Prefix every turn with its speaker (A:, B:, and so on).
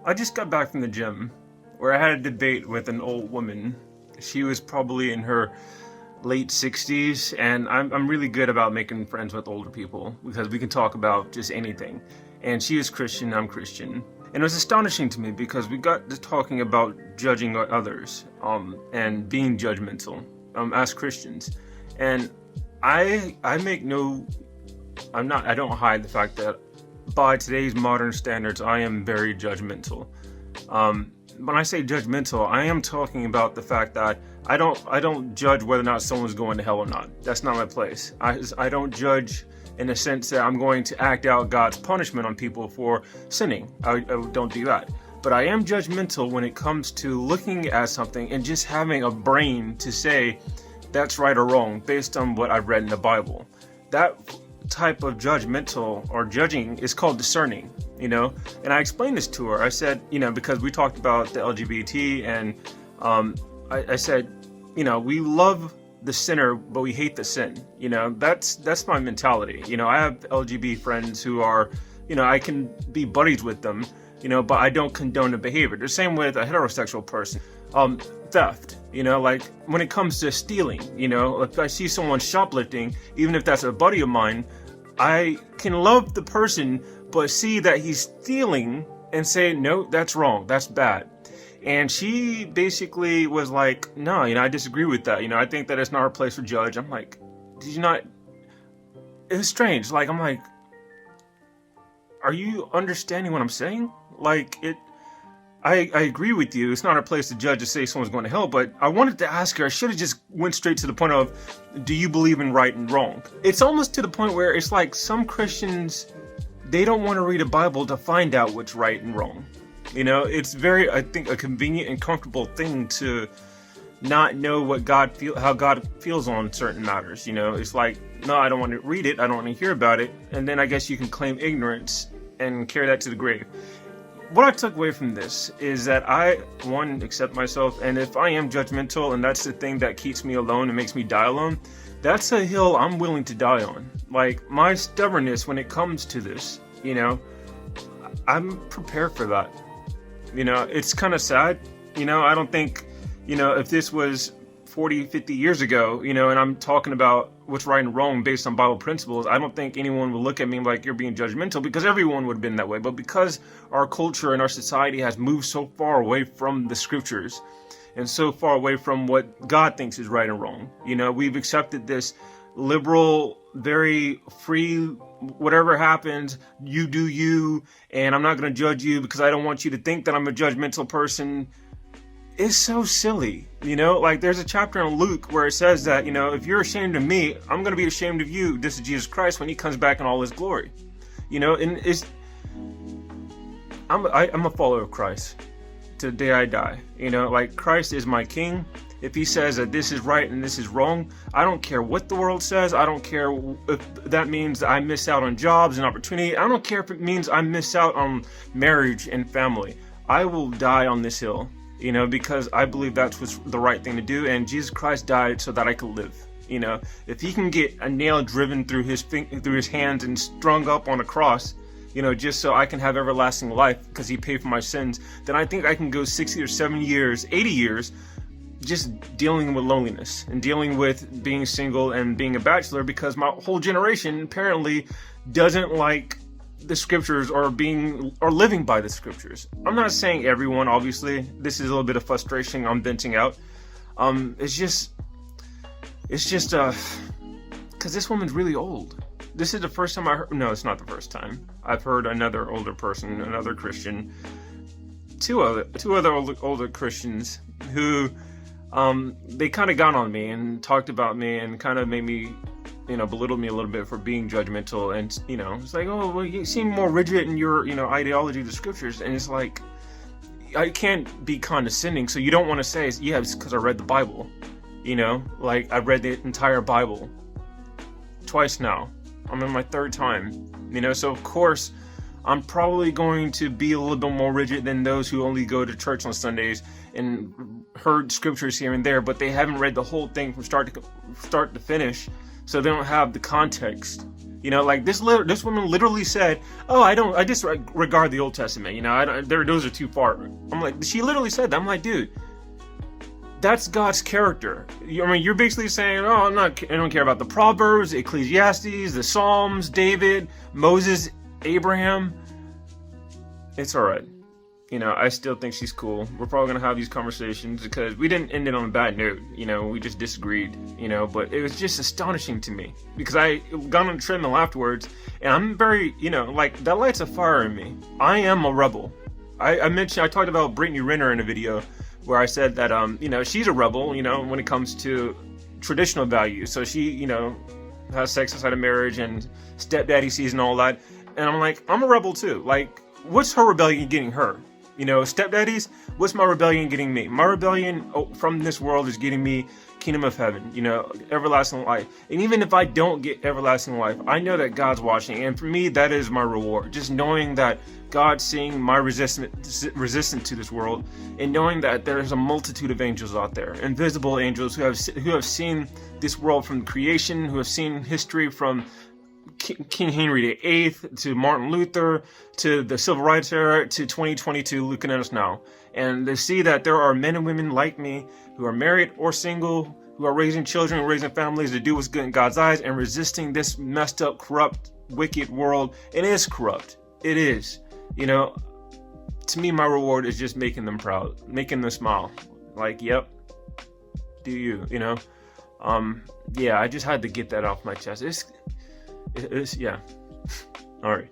A: I just got back from the gym where I had a debate with an old woman. She was probably in her late 60s, and I'm really good about making friends with older people because we can talk about just anything. And she is Christian, I'm Christian. And it was astonishing to me because we got to talking about judging others and being judgmental as Christians. And I don't hide the fact that by today's modern standards, I am very judgmental. When I say judgmental, I am talking about the fact that I don't judge whether or not someone's going to hell or not. That's not my place. I don't judge in the sense that I'm going to act out God's punishment on people for sinning. I don't do that. But I am judgmental when it comes to looking at something and just having a brain to say that's right or wrong based on what I've read in the Bible. That type of judgmental or judging is called discerning, and I explained this to her. I said, because we talked about the LGBT, and I said, we love the sinner, but we hate the sin. That's my mentality. I have LGBT friends who are, I can be buddies with them, but I don't condone the behavior. The same with a heterosexual person. Theft, like when it comes to stealing, if I see someone shoplifting, even if that's a buddy of mine, I can love the person, but see that he's stealing and say, no, that's wrong, that's bad. And she basically was like, no, I disagree with that. I think that it's not our place to judge. I'm like, did you not? It was strange. Like, I'm like, are you understanding what I'm saying? I agree with you. It's not our place to judge to say someone's going to hell, but I wanted to ask her, I should have just went straight to the point of, do you believe in right and wrong? It's almost to the point where it's like some Christians, they don't want to read a Bible to find out what's right and wrong. It's very, I think, a convenient and comfortable thing to not know how God feels on certain matters. It's like, no, I don't want to read it. I don't want to hear about it. And then I guess you can claim ignorance and carry that to the grave. What I took away from this is that I, accept myself, and if I am judgmental and that's the thing that keeps me alone and makes me die alone, that's a hill I'm willing to die on. Like, my stubbornness when it comes to this, I'm prepared for that. It's kind of sad. I don't think, if this was 40, 50 years ago, and I'm talking about what's right and wrong based on Bible principles, I don't think anyone would look at me like you're being judgmental, because everyone would have been that way. But because our culture and our society has moved so far away from the scriptures and so far away from what God thinks is right and wrong, we've accepted this liberal, very free, whatever happens, you do you, and I'm not going to judge you because I don't want you to think that I'm a judgmental person. It's so silly, like there's a chapter in Luke where it says that, if you're ashamed of me, I'm going to be ashamed of you. This is Jesus Christ when he comes back in all his glory, and I'm a follower of Christ to the day I die, like Christ is my king. If he says that this is right and this is wrong, I don't care what the world says. I don't care if that means that I miss out on jobs and opportunity. I don't care if it means I miss out on marriage and family. I will die on this hill. Because I believe that's what's the right thing to do. And Jesus Christ died so that I could live. If he can get a nail driven through his hands and strung up on a cross, just so I can have everlasting life because he paid for my sins, then I think I can go 60 or 70 years, 80 years, just dealing with loneliness and dealing with being single and being a bachelor, because my whole generation apparently doesn't like the scriptures or living by the scriptures. I'm not saying everyone, obviously. This is a little bit of frustration I'm venting out. It's just because this woman's really old. This is the first time I heard. No, it's not the first time. I've heard another older person, another Christian, two other older Christians who they kind of got on me and talked about me and kind of made me, belittled me a little bit for being judgmental. And, it's like, oh, well, you seem more rigid in your, ideology of the scriptures. And it's like, I can't be condescending. So you don't want to say, yeah, it's because I read the Bible, like I've read the entire Bible twice now. I'm in my third time, so of course I'm probably going to be a little bit more rigid than those who only go to church on Sundays and heard scriptures here and there, but they haven't read the whole thing from start to finish. So they don't have the context You know, like this woman literally said, "Oh, I disregard the Old Testament. You know, those are too far." I'm like, she literally said that. I'm like, dude, that's God's character. I mean, you're basically saying, "Oh, I don't care about the Proverbs, Ecclesiastes, the Psalms, David, Moses, Abraham." It's all right. You know, I still think she's cool. We're probably going to have these conversations because we didn't end it on a bad note. You know, we just disagreed, you know, but it was just astonishing to me because I got on the treadmill afterwards and I'm very, you know, like that lights a fire in me. I am a rebel. I talked about Brittany Renner in a video where I said that, you know, she's a rebel, you know, when it comes to traditional values. So she, you know, has sex outside of marriage and stepdaddy sees and all that. And I'm like, I'm a rebel too. Like, what's her rebellion getting her? You know, stepdaddies, what's my rebellion getting me? My rebellion from this world is getting me kingdom of heaven, you know, everlasting life. And even if I don't get everlasting life, I know that God's watching. And for me, that is my reward. Just knowing that God's seeing my resistance to this world and knowing that there's a multitude of angels out there, invisible angels who have seen this world from creation, who have seen history from King Henry VIII to Martin Luther to the Civil Rights era to 2022 looking at us now, and they see that there are men and women like me who are married or single, who are raising children, raising families to do what's good in God's eyes, and resisting this messed up, corrupt, wicked world. It is corrupt. It is. You know, to me, my reward is just making them proud, making them smile. Like, yep, do you? You know, yeah. I just had to get that off my chest. It's yeah. All right.